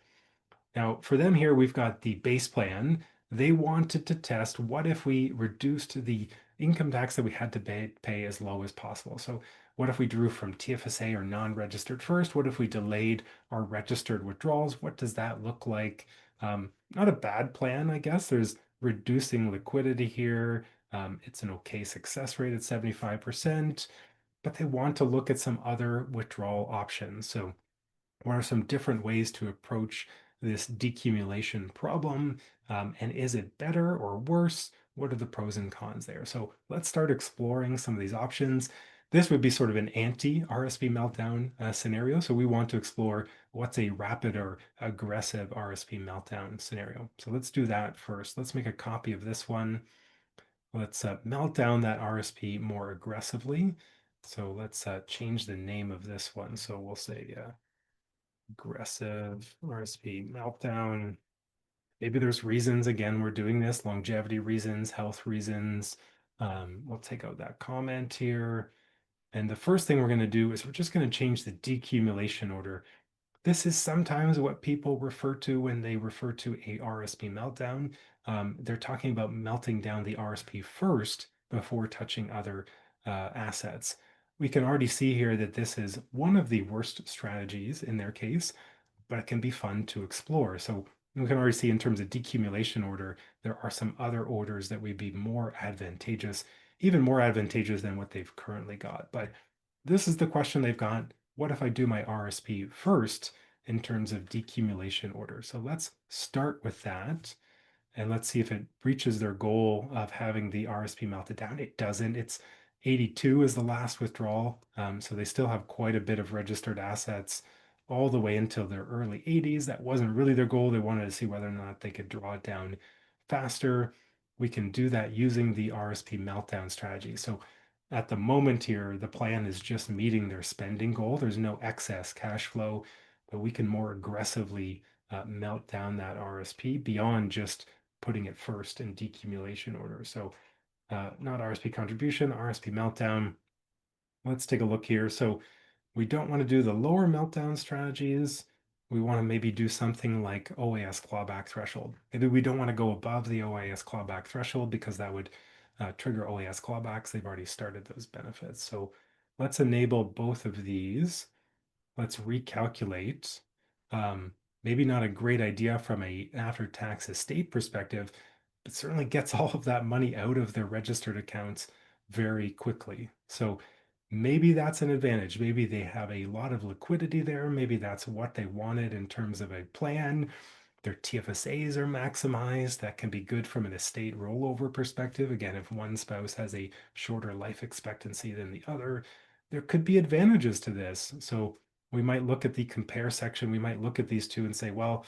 Now, for them here, we've got the base plan. They wanted to test what if we reduced the income tax that we had to pay as low as possible. So what if we drew from TFSA or non-registered first? What if we delayed our registered withdrawals? What does that look like? Not a bad plan, I guess. There's reducing liquidity here. It's an okay success rate at 75%, but they want to look at some other withdrawal options. So what are some different ways to approach this decumulation problem? And is it better or worse? What are the pros and cons there? So let's start exploring some of these options. This would be sort of an anti-RSP meltdown scenario. So we want to explore what's a rapid or aggressive RSP meltdown scenario. So let's do that first. Let's make a copy of this one. Let's melt down that RSP more aggressively. So let's change the name of this one. So we'll say aggressive RSP meltdown. Maybe there's reasons, again, we're doing this, longevity reasons, health reasons. We'll take out that comment here. And the first thing we're going to do is we're just going to change the decumulation order. This is sometimes what people refer to when they refer to a RSP meltdown. They're talking about melting down the RSP first before touching other assets. We can already see here that this is one of the worst strategies in their case, but it can be fun to explore. So we can already see in terms of decumulation order, there are some other orders that would be more advantageous, even more advantageous than what they've currently got. But this is the question they've got. What if I do my RSP first in terms of decumulation order? So let's start with that. And let's see if it reaches their goal of having the RSP melted down. It doesn't. It's 82 is the last withdrawal. So they still have quite a bit of registered assets all the way until their early 80s. That wasn't really their goal. They wanted to see whether or not they could draw it down faster. We can do that using the RSP meltdown strategy. So at the moment here, the plan is just meeting their spending goal. There's no excess cash flow, but we can more aggressively melt down that RSP beyond just putting it first in decumulation order. So not RSP contribution, RSP meltdown. Let's take a look here. So we don't want to do the lower meltdown strategies. We want to maybe do something like OAS clawback threshold. Maybe we don't want to go above the OAS clawback threshold because that would trigger OAS clawbacks. They've already started those benefits. So let's enable both of these. Let's recalculate. Maybe not a great idea from a after-tax estate perspective, but certainly gets all of that money out of their registered accounts very quickly. So maybe that's an advantage. Maybe they have a lot of liquidity there. Maybe that's what they wanted in terms of a plan. Their TFSAs are maximized. That can be good from an estate rollover perspective. Again, if one spouse has a shorter life expectancy than the other, there could be advantages to this. So we might look at the compare section. We might look at these two and say, well,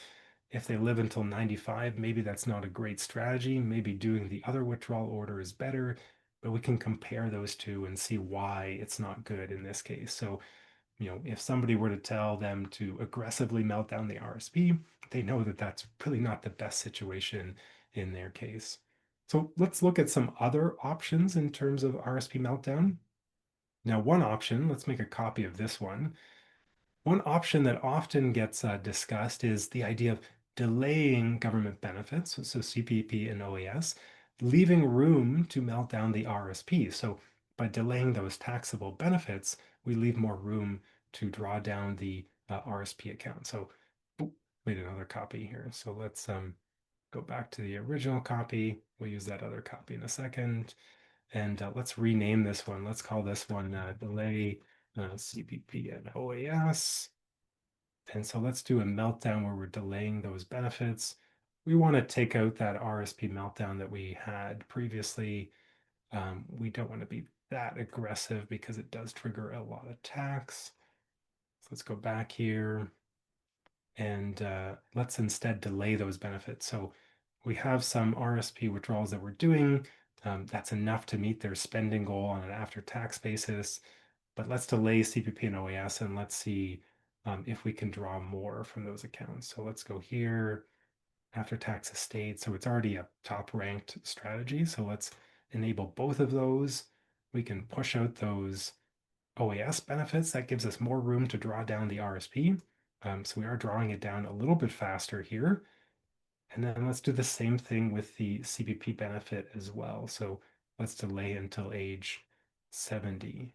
if they live until 95, maybe that's not a great strategy. Maybe doing the other withdrawal order is better, but we can compare those two and see why it's not good in this case. So, if somebody were to tell them to aggressively melt down the RSP, they know that that's really not the best situation in their case. So let's look at some other options in terms of RSP meltdown. Now, one option, let's make a copy of this one. One option that often gets discussed is the idea of delaying government benefits, so CPP and OAS, leaving room to melt down the RSP. So by delaying those taxable benefits, we leave more room to draw down the RSP account. So made another copy here. So let's go back to the original copy. We'll use that other copy in a second. And let's rename this one. Let's call this one delay CPP and OAS. And so let's do a meltdown where we're delaying those benefits. We want to take out that RSP meltdown that we had previously. We don't want to be that aggressive because it does trigger a lot of tax. So let's go back here and let's instead delay those benefits. So we have some RSP withdrawals that we're doing. That's enough to meet their spending goal on an after-tax basis. But let's delay CPP and OAS and let's see if we can draw more from those accounts. So let's go here, after-tax estate. So it's already a top-ranked strategy. So let's enable both of those. We can push out those OAS benefits. That gives us more room to draw down the RSP. So we are drawing it down a little bit faster here. And then let's do the same thing with the CPP benefit as well. So let's delay until age 70.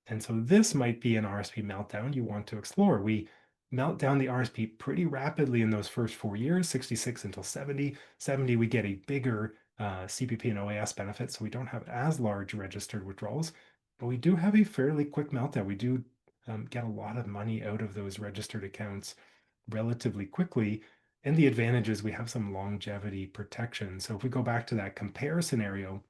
And so this might be an RSP meltdown you want to explore. We melt down the RSP pretty rapidly in those first 4 years, 66 until 70. 70, we get a bigger CPP and OAS benefit, so we don't have as large registered withdrawals, but we do have a fairly quick meltdown. We do get a lot of money out of those registered accounts relatively quickly. And the advantage is we have some longevity protection. So if we go back to that compare scenario,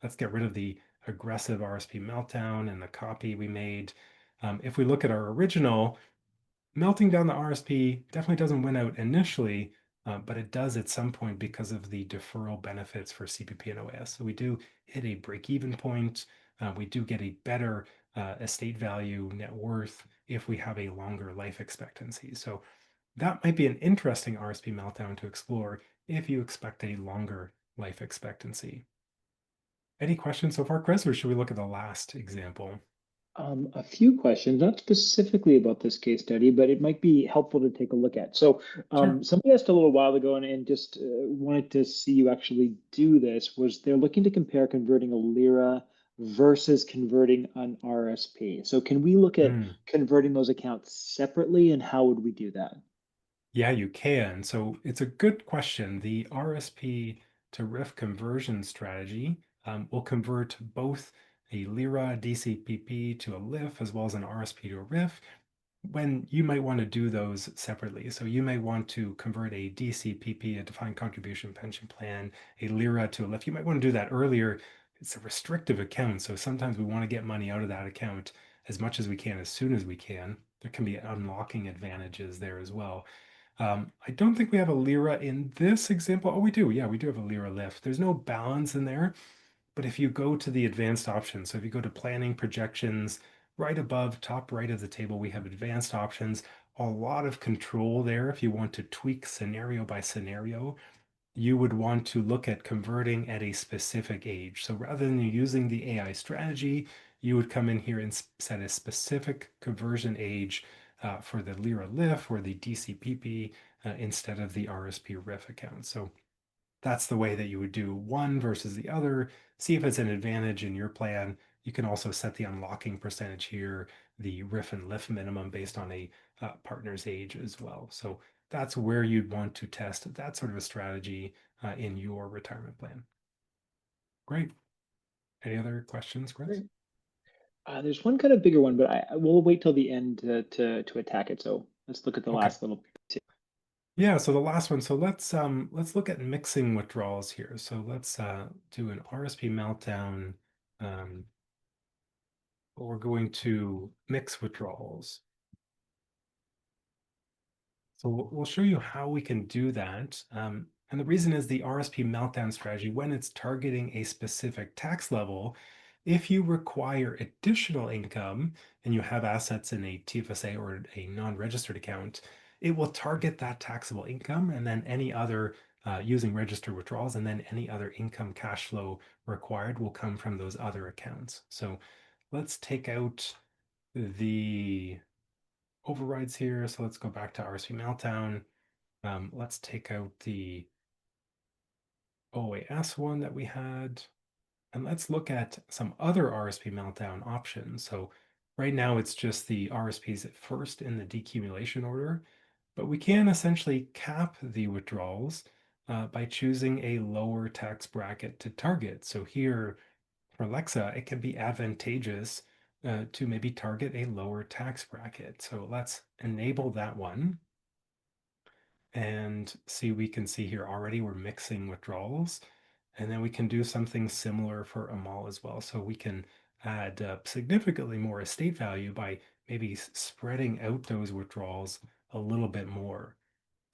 let's get rid of the aggressive RSP meltdown and the copy we made. If we look at our original, melting down the RSP definitely doesn't win out initially, but it does at some point because of the deferral benefits for CPP and OAS. So we do hit a break-even point. We do get a better estate value net worth if we have a longer life expectancy. So that might be an interesting RSP meltdown to explore if you expect a longer life expectancy. Any questions so far, Chris, or should we look at the last example? A few questions, not specifically about this case study, but it might be helpful to take a look at. So, Sure. somebody asked a little while ago and just wanted to see you actually do this. Was they're looking to compare converting a lira versus converting an RSP. So, can we look at Hmm. converting those accounts separately, and how would we do that? Yeah, you can. So it's a good question. The RSP to RIF conversion strategy will convert both a Lira DCPP to a LIF as well as an RSP to a RIF when you might want to do those separately. So you may want to convert a DCPP, a defined contribution pension plan, a Lira to a LIF. You might want to do that earlier. It's a restrictive account. So sometimes we want to get money out of that account as much as we can, as soon as we can. There can be unlocking advantages there as well. I don't think we have a lira in this example. Oh, we do. Yeah, we do have a lira lift. There's no balance in there, but if you go to the advanced options, so if you go to planning projections, right above, top right of the table, we have advanced options. A lot of control there if you want to tweak scenario by scenario. You would want to look at converting at a specific age. So rather than using the AI strategy, you would come in here and set a specific conversion age for the Lira LIF or the DCPP instead of the RSP RIF account. So that's the way that you would do one versus the other. See if it's an advantage in your plan. You can also set the unlocking percentage here, the RIF and LIF minimum based on a partner's age as well. So that's where you'd want to test that sort of a strategy in your retirement plan. Great. Any other questions, Chris? Great. There's one kind of bigger one, but I will wait till the end to attack it. So let's look at the Okay. last little. Yeah, so the last one. So let's look at mixing withdrawals here. So let's do an RSP meltdown. Um, we're going to mix withdrawals. So we'll show you how we can do that. And the reason is the RSP meltdown strategy, when it's targeting a specific tax level, if you require additional income and you have assets in a TFSA or a non-registered account, it will target that taxable income and then any other using registered withdrawals, and then any other income cash flow required will come from those other accounts. So let's take out the overrides here. So let's go back to RSP Meltdown. Let's take out the OAS one that we had, and let's look at some other RSP Meltdown options. So right now it's just the RSPs at first in the decumulation order, but we can essentially cap the withdrawals by choosing a lower tax bracket to target. So here for Alexa, it can be advantageous to maybe target a lower tax bracket. So let's enable that one. And see, we can see here already we're mixing withdrawals. And then we can do something similar for Amal as well. So we can add significantly more estate value by maybe spreading out those withdrawals a little bit more.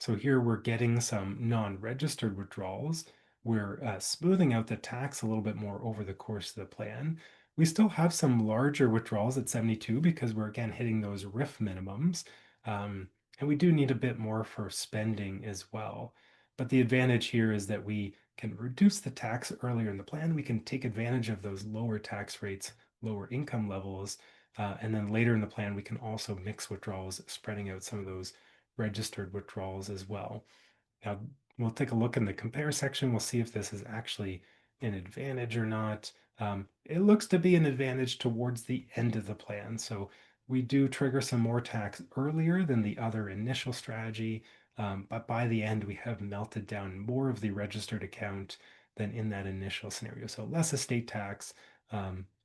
So here we're getting some non-registered withdrawals. We're smoothing out the tax a little bit more over the course of the plan. We still have some larger withdrawals at 72 because we're again hitting those RIF minimums. And we do need a bit more for spending as well. But the advantage here is that we can reduce the tax earlier in the plan. We can take advantage of those lower tax rates, lower income levels. And then later in the plan, we can also mix withdrawals, spreading out some of those registered withdrawals as well. Now, we'll take a look in the compare section. We'll see if this is actually an advantage or not. It looks to be an advantage towards the end of the plan. So we do trigger some more tax earlier than the other initial strategy. But by the end, we have melted down more of the registered account than in that initial scenario. So less estate tax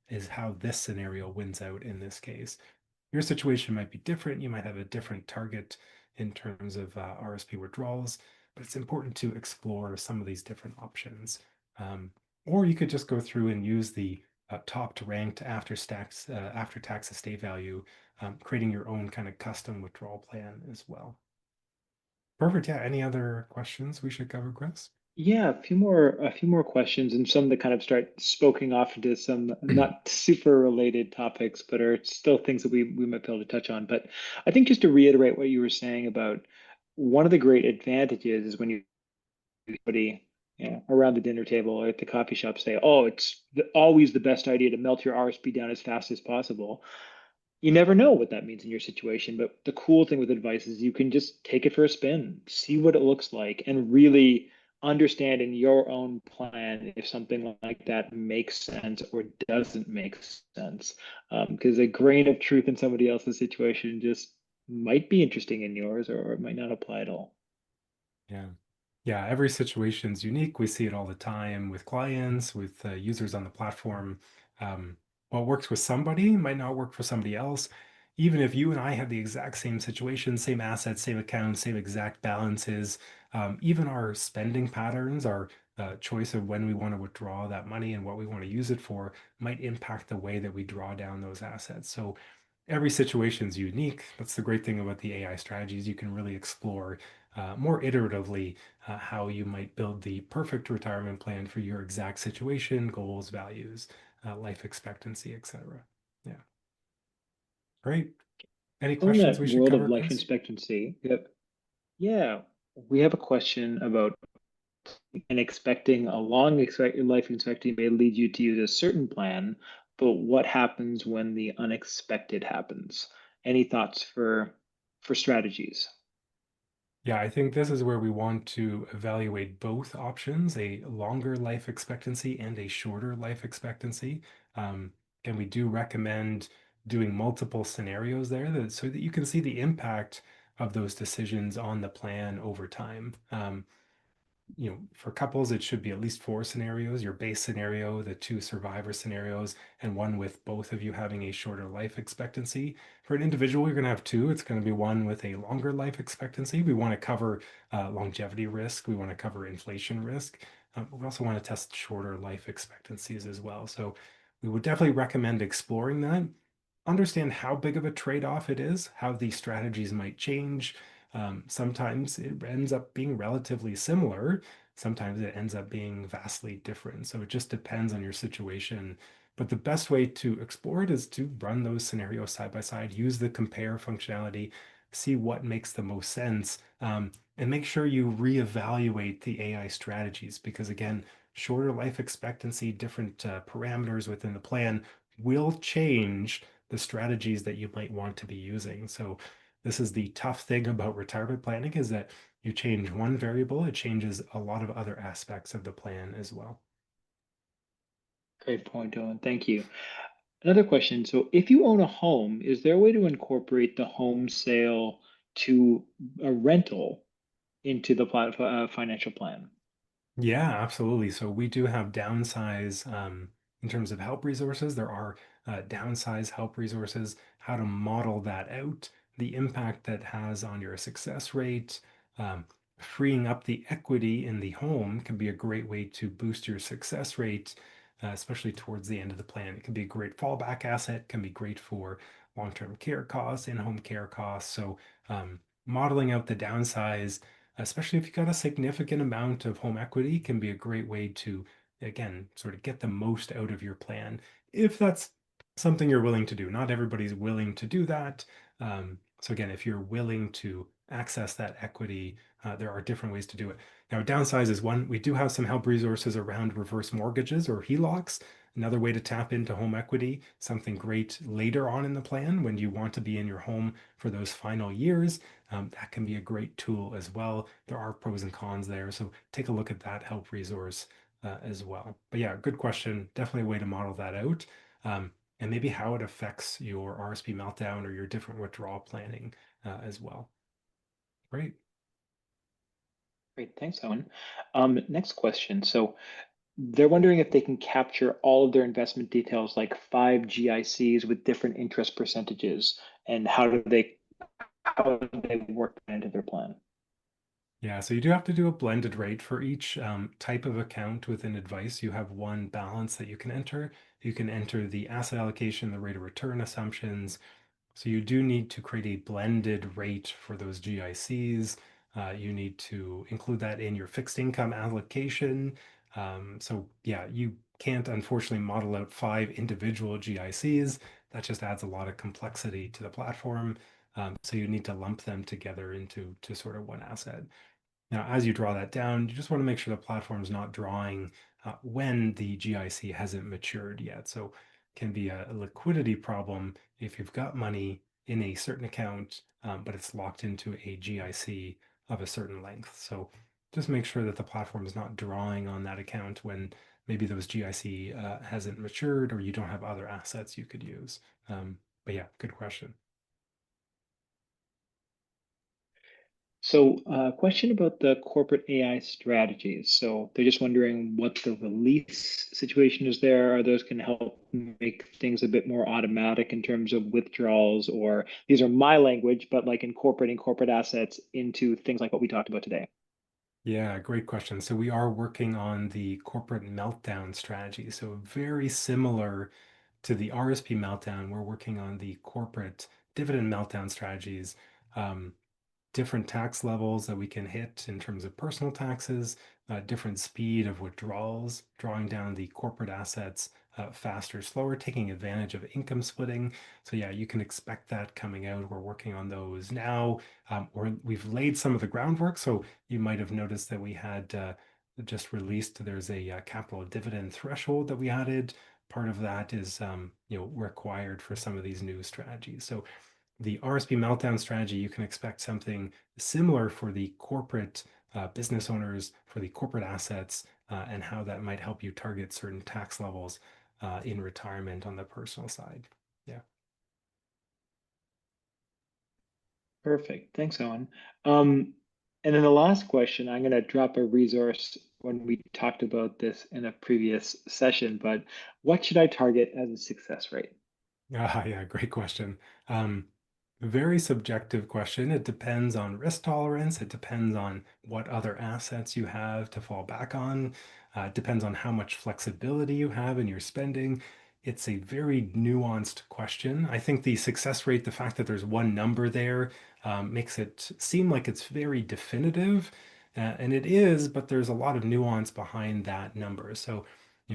is how this scenario wins out in this case. Your situation might be different. You might have a different target in terms of RSP withdrawals, but it's important to explore some of these different options. Or you could just go through and use the top ranked after tax estate value, creating your own kind of custom withdrawal plan as well. Perfect. Yeah. Any other questions we should cover, Chris? Yeah, a few more questions, and some that kind of start spoking off into some not super related topics, but are still things that we might be able to touch on. But I think just to reiterate what you were saying about one of the great advantages is when you somebody, around the dinner table or at the coffee shop say, "Oh, it's always the best idea to melt your RSP down as fast as possible." You never know what that means in your situation, but the cool thing with advice is you can just take it for a spin, see what it looks like, and really understand in your own plan if something like that makes sense or doesn't make sense. Because a grain of truth in somebody else's situation just might be interesting in yours, or it might not apply at all. Yeah. Yeah, every situation's unique. We see it all the time with clients, with users on the platform. Um, what works with somebody might not work for somebody else. Even if you and I have the exact same situation, same assets, same accounts, same exact balances, even our spending patterns, our choice of when we want to withdraw that money and what we want to use it for might impact the way that we draw down those assets. So every situation is unique. That's the great thing about the AI strategies. You can really explore more iteratively how you might build the perfect retirement plan for your exact situation, goals, values, life expectancy, etc. Yeah, great. Any On questions that we should world of cover, life Chris? expectancy, yep. Yeah, we have a question about and expecting a long expected life expectancy may lead you to use a certain plan, but what happens when the unexpected happens? Any thoughts for strategies? Yeah, I think this is where we want to evaluate both options, a longer life expectancy and a shorter life expectancy. Um, and we do recommend doing multiple scenarios there so that you can see the impact of those decisions on the plan over time. For couples, it should be at least four scenarios, your base scenario, the two survivor scenarios, and one with both of you having a shorter life expectancy. For an individual, you're going to have two. It's going to be one with a longer life expectancy. We want to cover longevity risk. We want to cover inflation risk. We also want to test shorter life expectancies as well. So we would definitely recommend exploring that. Understand how big of a trade-off it is, how these strategies might change. Sometimes it ends up being relatively similar. Sometimes it ends up being vastly different. So it just depends on your situation. But the best way to explore it is to run those scenarios side by side, use the compare functionality, see what makes the most sense, and make sure you reevaluate the AI strategies because, again, shorter life expectancy, different parameters within the plan will change the strategies that you might want to be using. So this is the tough thing about retirement planning is that you change one variable, it changes a lot of other aspects of the plan as well. Great point, Owen. Thank you. Another question. So, if you own a home, is there a way to incorporate the home sale to a rental into the financial plan? Yeah, absolutely. So we do have downsize in terms of help resources. There are downsize help resources, how to model that out, the impact that has on your success rate. Um, Freeing up the equity in the home can be a great way to boost your success rate, especially towards the end of the plan. It can be a great fallback asset, can be great for long-term care costs, in-home care costs. So modeling out the downsize especially if you've got a significant amount of home equity, can be a great way to, again, sort of get the most out of your plan if that's something you're willing to do. Not everybody's willing to do that. So, again, if you're willing to access that equity, there are different ways to do it. Now, downsize is one. We do have some help resources around reverse mortgages or HELOCs. Another way to tap into home equity, something great later on in the plan when you want to be in your home for those final years. That can be a great tool as well. There are pros and cons there, so take a look at that help resource as well. But yeah, good question. Definitely a way to model that out. And maybe how it affects your RSP meltdown or your different withdrawal planning as well. Great. Great, thanks, Owen. Next question. So, they're wondering if they can capture all of their investment details, like five GICs with different interest percentages, and how do they work that into their plan? Yeah, so you do have to do a blended rate for each type of account within advice. You have one balance that you can enter. You can enter the asset allocation, the rate of return assumptions. So you do need to create a blended rate for those GICs. You need to include that in your fixed income allocation. So yeah, you can't unfortunately model out 5 individual GICs. That just adds a lot of complexity to the platform. So you need to lump them together into sort of one asset. Now, as you draw that down, you just want to make sure the platform is not drawing when the GIC hasn't matured yet. So it can be a liquidity problem if you've got money in a certain account, but it's locked into a GIC of a certain length. So just make sure that the platform is not drawing on that account when maybe those GIC hasn't matured or you don't have other assets you could use. But yeah, good question. So, question about the corporate AI strategies. So they're just wondering what the release situation is there. Are those can help make things a bit more automatic in terms of withdrawals, or these are my language, but like incorporating corporate assets into things like what we talked about today? Yeah, great question. So we are working on the corporate meltdown strategy. So very similar to the RSP meltdown, we're working on the corporate dividend meltdown strategies. Um, Different tax levels that we can hit in terms of personal taxes, different speed of withdrawals, drawing down the corporate assets faster, slower, taking advantage of income splitting. So yeah, you can expect that coming out. We're working on those now. We've laid some of the groundwork. So you might have noticed that we had just released, there's a capital dividend threshold that we added. Part of that is required for some of these new strategies. So the RSP meltdown strategy, you can expect something similar for the corporate business owners, for the corporate assets, and how that might help you target certain tax levels in retirement on the personal side. Yeah. Perfect. Thanks, Owen. Um, and then the last question, I'm going to drop a resource when we talked about this in a previous session, but what should I target as a success rate? Yeah, great question. Um, Very subjective question. It depends on risk tolerance. It depends on what other assets you have to fall back on. It depends on how much flexibility you have in your spending. It's a very nuanced question. I think the success rate, the fact that there's one number there, makes it seem like it's very definitive. And it is, but there's a lot of nuance behind that number. So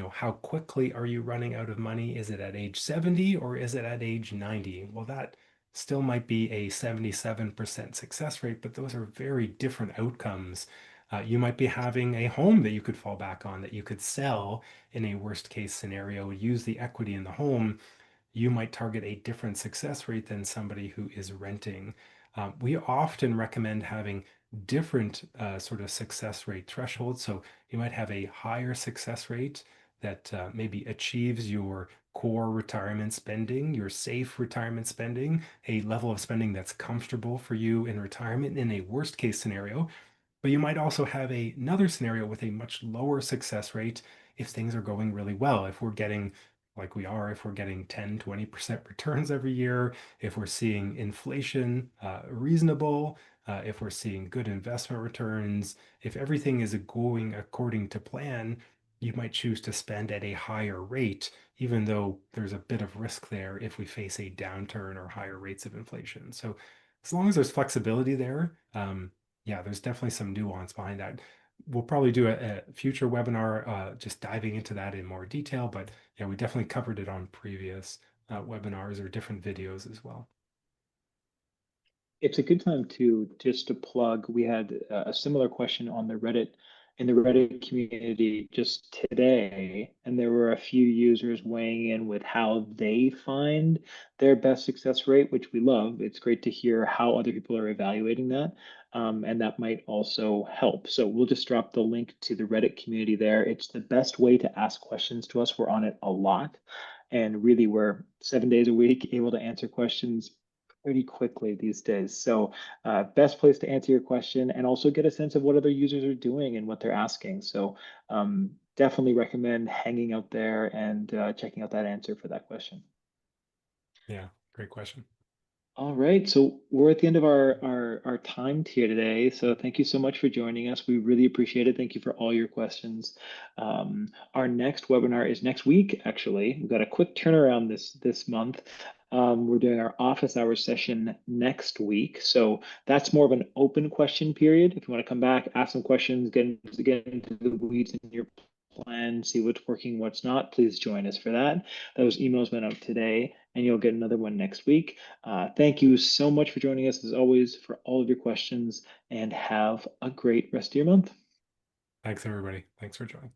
how quickly are you running out of money? Is it at age 70 or is it at age 90? Well, that still might be a 77% success rate, but those are very different outcomes. You might be having a home that you could fall back on, that you could sell in a worst case scenario, use the equity in the home. You might target a different success rate than somebody who is renting. We often recommend having different sort of success rate thresholds. So you might have a higher success rate that maybe achieves your core retirement spending, your safe retirement spending, a level of spending that's comfortable for you in retirement in a worst case scenario. But you might also have another scenario with a much lower success rate if things are going really well. If we're getting, like we are, if we're getting 10, 20% returns every year, if we're seeing inflation reasonable, if we're seeing good investment returns, if everything is going according to plan, you might choose to spend at a higher rate, even though there's a bit of risk there if we face a downturn or higher rates of inflation. So as long as there's flexibility there, yeah, there's definitely some nuance behind that. We'll probably do a future webinar just diving into that in more detail, but yeah, we definitely covered it on previous webinars or different videos as well. It's a good time to just to plug. We had a similar question on the Reddit in the Reddit community just today, and there were a few users weighing in with how they find their best success rate, which we love. It's great to hear how other people are evaluating that, and that might also help. So we'll just drop the link to the Reddit community there. It's the best way to ask questions to us. We're on it a lot, and really we're 7 days a week able to answer questions pretty quickly these days. So best place to answer your question and also get a sense of what other users are doing and what they're asking. So definitely recommend hanging out there and checking out that answer for that question. Yeah, great question. All right, so we're at the end of our time here today. So thank you so much for joining us. We really appreciate it. Thank you for all your questions. Our next webinar is next week, actually. We've got a quick turnaround this month. We're doing our office hours session next week. So that's more of an open question period. If you want to come back, ask some questions, get into the weeds in your plan, see what's working, what's not, please join us for that. Those emails went out today, and you'll get another one next week. Thank you so much for joining us, as always, for all of your questions, and have a great rest of your month. Thanks, everybody. Thanks for joining.